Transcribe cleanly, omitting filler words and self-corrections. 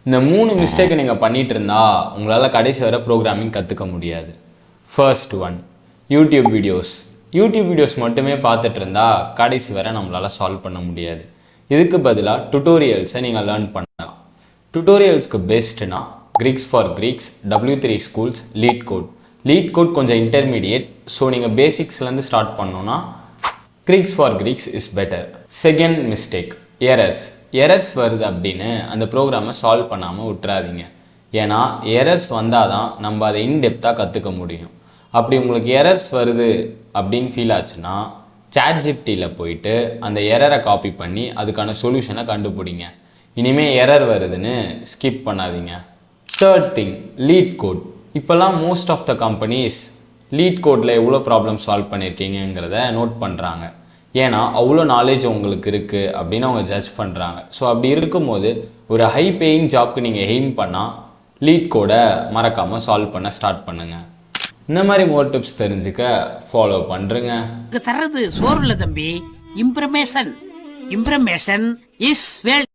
இந்த 3 மிஸ்டேக்கை நீங்கள் பண்ணிட்டு இருந்தா உங்களால் கடைசி வரை ப்ரோக்ராமிங் கற்றுக்க முடியாது. ஃபர்ஸ்ட் ஒன், யூடியூப் வீடியோஸ் மட்டுமே பார்த்துட்டு இருந்தா கடைசி வரை நம்மளால் சால்வ் பண்ண முடியாது. இதுக்கு பதிலாக டுட்டோரியல்ஸை நீங்கள் லேர்ன் பண்ணலாம். டுட்டோரியல்ஸ்க்கு பெஸ்ட்னா Geeks for Geeks, W3 schools, LeetCode கொஞ்சம் இன்டர்மீடியேட். ஸோ நீங்கள் பேசிக்ஸ்லேருந்து ஸ்டார்ட் பண்ணோன்னா Geeks for Geeks is better. Second mistake, errors வருது அப்படின்னு அந்த ப்ரோக்ராமை சால்வ் பண்ணாமல் விட்டுறாதீங்க. ஏன்னா எரர்ஸ் வந்தால் தான் நம்ம அதை இன்டெப்த்தாக கற்றுக்க முடியும். அப்படி உங்களுக்கு எரர்ஸ் வருது அப்படின்னு ஃபீல் ஆச்சுன்னா ChatGPTயில் போயிட்டு அந்த எரரை காப்பி பண்ணி அதுக்கான சொல்யூஷனை கண்டுபிடிங்க. இனிமேல் எரர் வருதுன்னு ஸ்கிப் பண்ணாதீங்க. Third thing, LeetCode. இப்போல்லாம் மோஸ்ட் ஆஃப் த கம்பெனிஸ் லீட் கோடில் எவ்வளோ ப்ராப்ளம் சால்வ் பண்ணியிருக்கீங்கிறத நோட் பண்ணுறாங்க. ஏன்னா அவ்வளோ நாலேஜ் உங்களுக்கு இருக்குது அப்படின்னு அவங்க ஜட்ஜ் பண்ணுறாங்க. ஸோ அப்படி இருக்கும்போது ஒரு ஹை பேயிங் ஜாப்க்கு நீங்கள் எய்ம் பண்ணால் லீட் கோடை மறக்காமல் சால்வ் பண்ண ஸ்டார்ட் பண்ணுங்கள். இந்த மாதிரி மோர் டிப்ஸ் தெரிஞ்சுக்க ஃபாலோ பண்ணுறேங்க. தர்றது சோறு இல்லை தம்பி, இம்ப்ரமேஷன் இஸ் வெல்த்.